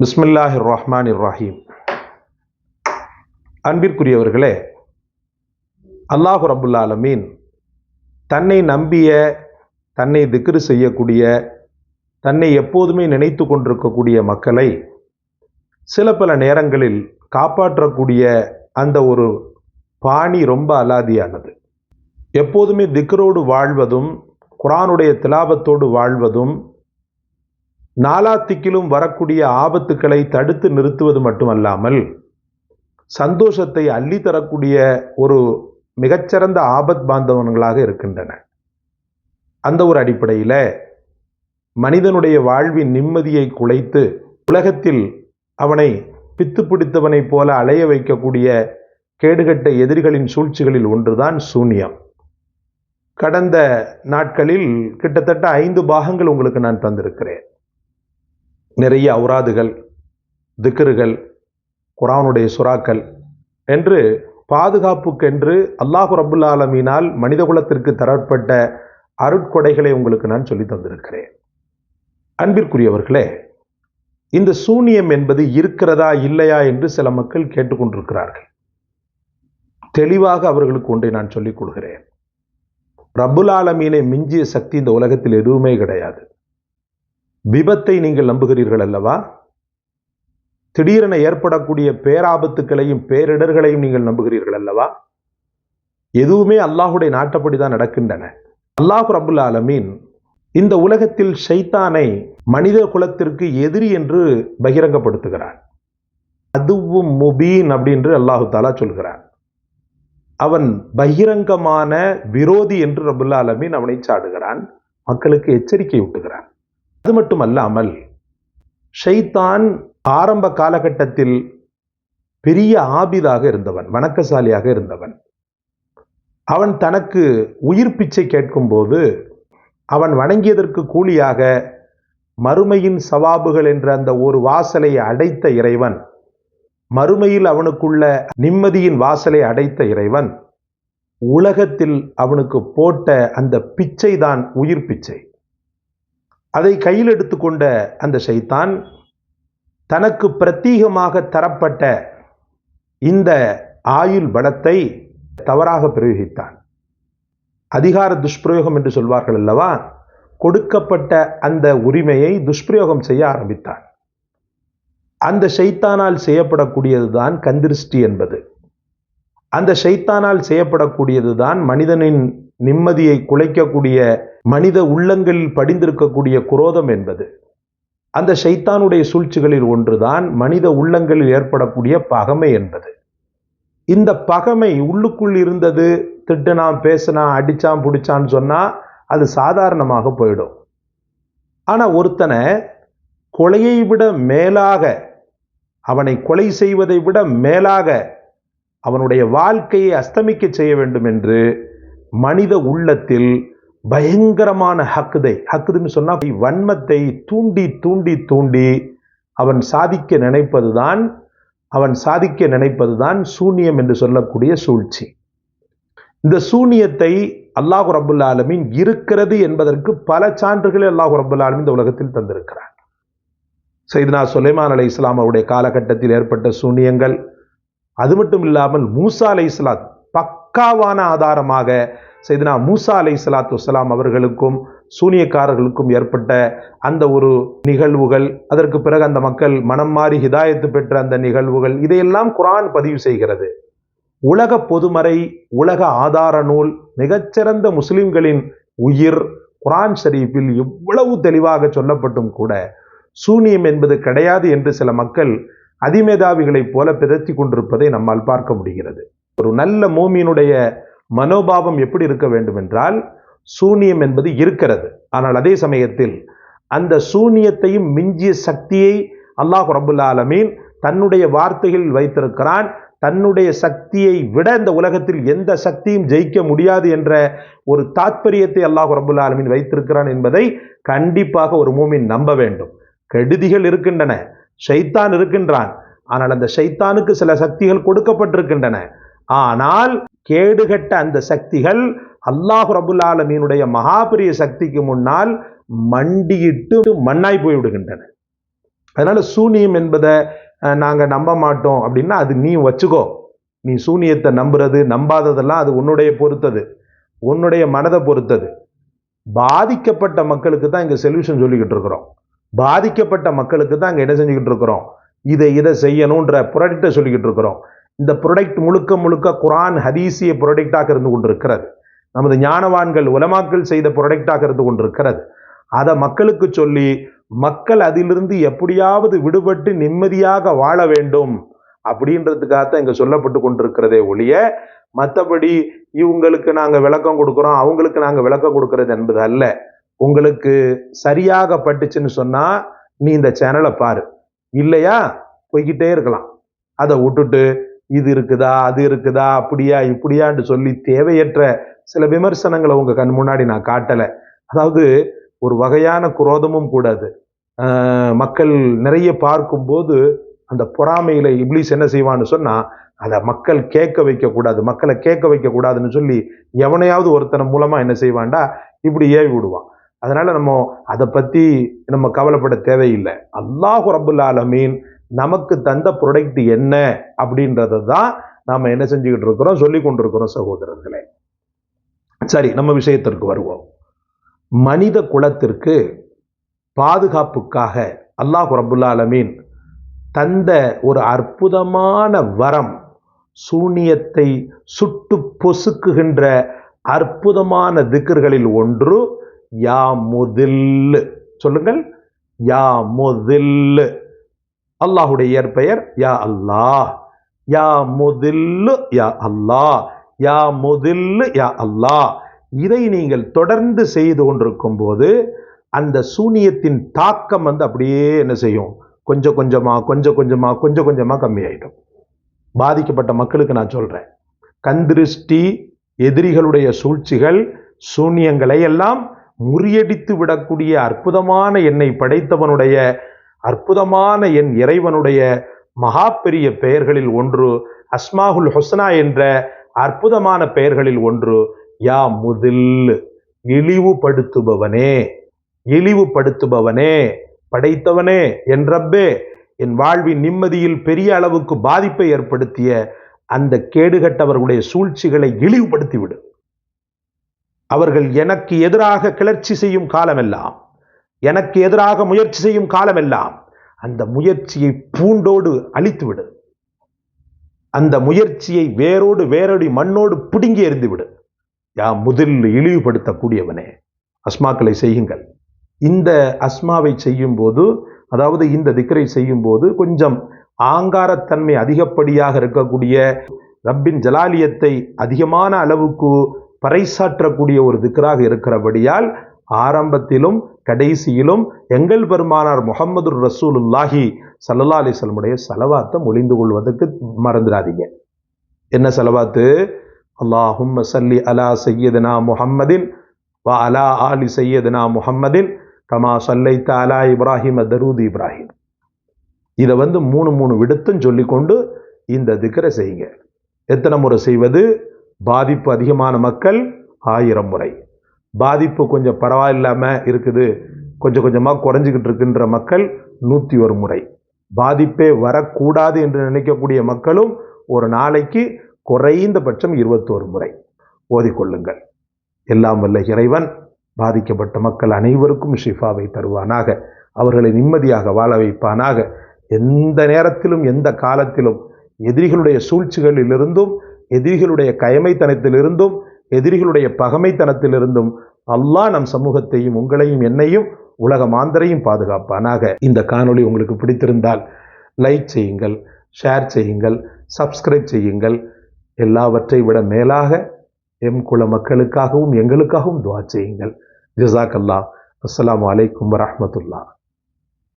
பிஸ்மில்லாஹிர் ரஹ்மானிர் ரஹீம். அன்பிற்குரியவர்களே, அல்லாஹு ரப்புல் ஆலமீன் தன்னை நம்பிய, தன்னை திக்ரு செய்யக்கூடிய, தன்னை எப்போதுமே நினைத்து கொண்டிருக்கக்கூடிய மக்களை சில பல நேரங்களில் காப்பாற்றக்கூடிய அந்த ஒரு பாணி ரொம்ப அலாதியானது. எப்போதுமே திக்ரோடு வாழ்வதும், குர்ஆனுடைய திலாவத்தோடு வாழ்வதும், நாலாத்திக்கிலும் வரக்கூடிய ஆபத்துக்களை தடுத்து நிறுத்துவது மட்டுமல்லாமல் சந்தோஷத்தை அள்ளி தரக்கூடிய ஒரு மிகச்சிறந்த ஆபத் பாந்தவன்களாக இருக்கின்றன. அந்த ஒரு அடிப்படையில் மனிதனுடைய வாழ்வின் நிம்மதியை குலைத்து உலகத்தில் அவனை பித்து பிடித்தவனைப் போல அலைய வைக்கக்கூடிய கேடுகட்ட எதிரிகளின் சூழ்ச்சிகளில் ஒன்றுதான் சூனியம். கடந்த நாட்களில் கிட்டத்தட்ட 5 பாகங்கள் உங்களுக்கு நான் தந்திருக்கிறேன். நிறைய அவுராதுகள், திக்ருகள், குர்ஆனுடைய சுறாக்கள் என்று பாதுகாப்புக்கென்று அல்லாஹு ரப்புல் ஆலமீனால் மனித குலத்திற்கு தரப்பட்ட அருட்கொடைகளை உங்களுக்கு நான் சொல்லி தந்திருக்கிறேன். அன்பிற்குரியவர்களே, இந்த சூனியம் என்பது இருக்கிறதா இல்லையா என்று சில மக்கள் கேட்டுக்கொண்டிருக்கிறார்கள். தெளிவாக அவர்களுக்கு ஒன்றை நான் சொல்லிக் கொடுக்கிறேன். ரப்புல் ஆலமீனை மிஞ்சிய சக்தி இந்த உலகத்தில் எதுவுமே கிடையாது. விபத்தை நீங்கள் நம்புகிறீர்கள் அல்லவா? திடீரென ஏற்படக்கூடிய பேராபத்துக்களையும் பேரிடர்களையும் நீங்கள் நம்புகிறீர்கள் அல்லவா? எதுவுமே அல்லாஹுடைய நாட்டப்படி தான் நடக்கின்றன. அல்லாஹு ரப்புல் ஆலமீன் இந்த உலகத்தில் ஷைத்தானை மனித குலத்திற்கு எதிரி என்று பகிரங்கப்படுத்துகிறான். அதுவும் முபீன் அப்படின்னு அல்லாஹு தாலா சொல்கிறான். அவன் பகிரங்கமான விரோதி என்று ரப்புல் ஆலமீன் அவனை சாடுகிறான், மக்களுக்கு எச்சரிக்கை ஊட்டுகிறான். அது மட்டுமல்லாமல் ஷைத்தான் ஆரம்ப காலகட்டத்தில் பெரிய ஆபிதாக இருந்தவன், வணக்கசாலியாக இருந்தவன். அவன் தனக்கு உயிர் பிச்சை கேட்கும்போது அவன் வணங்கியதற்கு கூலியாக மறுமையின் சவாபுகள் என்ற அந்த ஒரு வாசலை அடைத்த இறைவன், மறுமையில் அவனுக்குள்ள நிம்மதியின் வாசலை அடைத்த இறைவன் உலகத்தில் அவனுக்கு போட்ட அந்த பிச்சை தான் உயிர் பிச்சை. அதை கையில் எடுத்துக்கொண்ட அந்த ஷைத்தான் தனக்கு பிரத்யேகமாக தரப்பட்ட இந்த ஆயுள் பலத்தை தவறாக பிரயோகித்தான். அதிகார துஷ்பிரயோகம் என்று சொல்வார்கள் அல்லவா? கொடுக்கப்பட்ட அந்த உரிமையை துஷ்பிரயோகம் செய்ய ஆரம்பித்தான். அந்த ஷைத்தானால் செய்யப்படக்கூடியதுதான் கந்திருஷ்டி என்பது. அந்த ஷைத்தானால் செய்யப்படக்கூடியதுதான் மனிதனின் நிம்மதியை குலைக்கக்கூடிய, மனித உள்ளங்களில் படிந்திருக்கக்கூடிய குரோதம் என்பது. அந்த ஷைத்தானுடைய சூழ்ச்சிகளில் ஒன்றுதான் மனித உள்ளங்களில் ஏற்படக்கூடிய பகைமை என்பது. இந்த பகைமை உள்ளுக்குள் இருந்தது, திட்டுனான், பேசினான், அடிச்சான், பிடிச்சான்னு சொன்னா அது சாதாரணமாக போயிடும். ஆனா ஒருத்தனை கொலையை விட மேலாக, அவனை கொலை செய்வதை விட மேலாக அவனுடைய வாழ்க்கையை அஸ்தமிக்க செய்ய வேண்டும் என்று மனித உள்ளத்தில் பயங்கரமான ஹக்குதுன்னு சொன்னா வன்மத்தை தூண்டி தூண்டி தூண்டி அவன் சாதிக்க நினைப்பதுதான் சூனியம் என்று சொல்லக்கூடிய சூழ்ச்சி. இந்த சூனியத்தை அல்லாஹு ரப்புல் ஆலமீன் இருக்கிறது என்பதற்கு பல சான்றுகளை அல்லாஹு ரப்புல் ஆலமீன் இந்த உலகத்தில் தந்திருக்கிறார். சையதுனா சுலைமான் அலைஹிஸ்ஸலாம் அவருடைய காலகட்டத்தில் ஏற்பட்ட சூனியங்கள், அது மட்டும் இல்லாமல் மூசா அலைஹிஸ்ஸலாம் பக்காவான ஆதாரமாக சையதுனா மூசா அலைஹிஸ்ஸலாத்து வஸ்ஸலாம் அவர்களுக்கும் சூனியக்காரர்களுக்கும் ஏற்பட்ட அந்த ஒரு நிகழ்வுகள், அதற்கு பிறகு அந்த மக்கள் மனம் மாறி ஹிதாயத்து பெற்ற அந்த நிகழ்வுகள், இதையெல்லாம் குர்ஆன் பதிவு செய்கிறது. உலக பொதுமறை, உலக ஆதார நூல், மிகச்சிறந்த முஸ்லிம்களின் உயிர் குர்ஆன் ஷரீஃபில் எவ்வளவு தெளிவாக சொல்லப்பட்டும் கூட சூனியம் என்பது கிடையாது என்று சில மக்கள் அதிமேதாவிகளைப் போல பிதற்றி கொண்டிருப்பதை நம்மால் பார்க்க முடிகிறது. ஒரு நல்ல மூமினுடைய மனோபாவம் எப்படி இருக்க வேண்டும் என்றால், சூனியம் என்பது இருக்கிறது, ஆனால் அதே சமயத்தில் அந்த சூனியத்தையும் மிஞ்சிய சக்தியை அல்லாஹ் ரப்புல் ஆலமீன் தன்னுடைய வார்த்தைகளில் வைத்திருக்கிறான். தன்னுடைய சக்தியை விட இந்த உலகத்தில் எந்த சக்தியும் ஜெயிக்க முடியாது என்ற ஒரு தாத்பரியத்தை அல்லாஹ் ரப்புல் ஆலமீன் வைத்திருக்கிறான் என்பதை கண்டிப்பாக ஒரு மூமின் நம்ப வேண்டும். கெடுதிகள் இருக்கின்றன, ஷைத்தான் இருக்கின்றான், ஆனால் அந்த ஷைத்தானுக்கு சில சக்திகள் கொடுக்கப்பட்டிருக்கின்றன. ஆனால் கேடுகட்ட அந்த சக்திகள் அல்லாஹ் ரப்புல் ஆலமீனுடைய மகாபெரிய சக்திக்கு முன்னால் மண்டியிட்டு மண்ணாய் போய்விடுகின்றன. அதனால சூனியம் என்பதை நாங்கள் நம்ப மாட்டோம் அப்படின்னா அது நீ வச்சுக்கோ. நீ சூனியத்தை நம்புறது நம்பாததெல்லாம் அது உன்னுடைய பொறுத்தது, உன்னுடைய மனதை பொறுத்தது. பாதிக்கப்பட்ட மக்களுக்கு தான் இங்கே சொல்யூஷன் சொல்லிக்கிட்டு இருக்கிறோம். பாதிக்கப்பட்ட மக்களுக்கு தான் இங்கே என்ன செஞ்சுக்கிட்டு இருக்கிறோம், இதை செய்யணுன்ற ப்ராடக்டை சொல்லிக்கிட்டு இருக்கிறோம். இந்த ப்ராடக்ட் முழுக்க முழுக்க குரான் ஹதீசிய ப்ராடக்டாக இருந்து கொண்டிருக்கிறது. நமது ஞானவான்கள் உலமாக்கள் செய்த ப்ராடக்டாக இருந்து கொண்டிருக்கிறது. அதை மக்களுக்கு சொல்லி மக்கள் அதிலிருந்து எப்படியாவது விடுபட்டு நிம்மதியாக வாழ வேண்டும் அப்படின்றதுக்காகத்தான் இங்க சொல்லப்பட்டு கொண்டிருக்கிறதே ஒழிய, மற்றபடி இவங்களுக்கு நாங்க விளக்கம் கொடுக்கிறோம், அவங்களுக்கு நாங்க விளக்கம் கொடுக்கறது என்பது அல்ல. உங்களுக்கு சரியாக பட்டுச்சுன்னு சொன்னா நீ இந்த சேனலை பாரு, இல்லையா போய்கிட்டே இருக்கலாம். அதை விட்டுட்டு இது இருக்குதா அது இருக்குதா அப்படியா இப்படியான்னு சொல்லி தேவையற்ற சில விமர்சனங்களை உங்க கண் முன்னாடி நான் காட்டலை. அதாவது ஒரு வகையான குரோதமும் கூடாது. மக்கள் நிறைய பார்க்கும்போது அந்த பொறாமையில இப்லீஸ் என்ன செய்வான்னு சொன்னா, அதை மக்கள் கேட்க வைக்க கூடாது, மக்களை கேட்க வைக்க கூடாதுன்னு சொல்லி எவனையாவது ஒருத்தனை மூலமா என்ன செய்வான்டா இப்படி ஏவி விடுவான். அதனால நம்ம அதை பத்தி நம்ம கவலைப்பட தேவையில்லை. அல்லாஹ் ரப்புல் ஆலமீன் நமக்கு தந்த ப்ராடக்ட் என்ன அப்படின்றத தான் நாம என்ன செஞ்சுக்கிட்டு இருக்கிறோம், சொல்லி கொண்டிருக்கிறோம் சகோதரர்களே. சரி, நம்ம விஷயத்திற்கு வருவோம். மனித குலத்திற்கு பாதுகாப்புக்காக அல்லாஹ் ரப்புல் ஆலமீன் தந்த ஒரு அற்புதமான வரம், சூனியத்தை சுட்டு பொசுக்குகின்ற அற்புதமான திக்ர்களில் ஒன்று யா முதில். சொல்லுங்கள், யா முதில். அல்லாஹுடைய இயற்பெயர் யா அல்லாஹ். யா முதில் யா அல்லாஹ், யா முதில் யா அல்லாஹ். இதை நீங்கள் தொடர்ந்து செய்து கொண்டிருக்கும் போது அந்த சூனியத்தின் தாக்கம் அப்படியே என்ன செய்யும், கொஞ்சம் கொஞ்சமா கம்மியாயிடும். பாதிக்கப்பட்ட மக்களுக்கு நான் சொல்றேன், கந்திருஷ்டி, எதிரிகளுடைய சூழ்ச்சிகள், சூனியங்களை எல்லாம் முறியடித்து விடக்கூடிய அற்புதமான என்னை படைத்தவனுடைய அற்புதமான என் இறைவனுடைய மகா பெரிய பெயர்களில் ஒன்று, அஸ்மாஹுல் ஹுஸ்னா என்ற அற்புதமான பெயர்களில் ஒன்று யா முதில். இழிவுபடுத்துபவனே, இழிவுபடுத்துபவனே, படைத்தவனே, என் ரப்பே, என் வாழ்வின் நிம்மதியில் பெரிய அளவுக்கு பாதிப்பை ஏற்படுத்திய அந்த கேடுகட்டவர்களுடைய சூழ்ச்சிகளை இழிவுபடுத்திவிடு. அவர்கள் எனக்கு எதிராக கிளர்ச்சி செய்யும் காலமெல்லாம், எனக்கு எதிராக முயற்சி செய்யும் காலமெல்லாம் அந்த முயற்சியை பூண்டோடு அழித்துவிடு. அந்த முயற்சியை வேரோடு மண்ணோடு பிடுங்கி எறிந்துவிடு. யா முதில், இழிவுபடுத்தக்கூடியவனே. அஸ்மாக்களை செய்யுங்கள். இந்த அஸ்மாவை செய்யும் போது, அதாவது இந்த திக்ரை செய்யும் போது கொஞ்சம் ஆங்காரத்தன்மை அதிகப்படியாக இருக்கக்கூடிய, ரப்பின் ஜலாலியத்தை அதிகமான அளவுக்கு பறைசாற்றக்கூடிய ஒரு திக்ராக இருக்கிறபடியால் ஆரம்பத்திலும் கடைசியிலும் எங்கள் பெருமானார் முஹம்மது ரசூலுல்லாஹி ஸல்லல்லாஹு அலைஹி வஸல்லமுடைய ஸலவாத்தை மொழிந்து கொள்வதற்கு மறந்துடாதீங்க. என்ன ஸலவாத்து? அல்லாஹும்ம ஸல்லி அலா சய்யிதுனா முஹம்மதின் வ அலா ஆலி சய்யிதுனா முஹம்மதின் கமா ஸல்லைத அலா இப்ராஹிம் தரூத் இப்ராஹிம். இதை 3 விடுத்தும் சொல்லிக்கொண்டு இந்த திக்ரை செய்யுங்க. எத்தனை முறை செய்வது? பாதிப்பு அதிகமான மக்கள் 1000 முறை, பாதிப்பு கொஞ்சம் பரவாயில்லாம இருக்குது, கொஞ்சமாக குறைஞ்சிக்கிட்டு இருக்கின்ற மக்கள் 101 முறை, பாதிப்பே வரக்கூடாது என்று நினைக்கக்கூடிய மக்களும் ஒரு நாளைக்கு குறைந்தபட்சம் 21 முறை ஓதிக்கொள்ளுங்கள். எல்லாம் வல்ல இறைவன் பாதிக்கப்பட்ட மக்கள் அனைவருக்கும் ஷிஃபாவை தருவானாக, அவர்களை நிம்மதியாக வாழ வைப்பானாக. எந்த நேரத்திலும் எந்த காலத்திலும் எதிரிகளுடைய சூழ்ச்சிகளிலிருந்தும், எதிரிகளுடைய கயமைத்தனத்திலிருந்தும், எதிரிகளுடைய பகமைத்தனத்திலிருந்தும் அல்லாஹ் நம் சமூகத்தையும் உங்களையும் என்னையும் உலக மாந்தரையும் பாதுகாப்பானாக. இந்த காணொளி உங்களுக்கு பிடித்திருந்தால் லைக் செய்யுங்கள், ஷேர் செய்யுங்கள், சப்ஸ்கிரைப் செய்யுங்கள். எல்லாவற்றை விட மேலாக எம் குல மக்களுக்காகவும் எங்களுக்காகவும் துஆ செய்யுங்கள். ஜஸாக்கல்லாஹ். அஸ்ஸலாமு அலைக்கும் வரஹ்மத்துல்லாஹ்.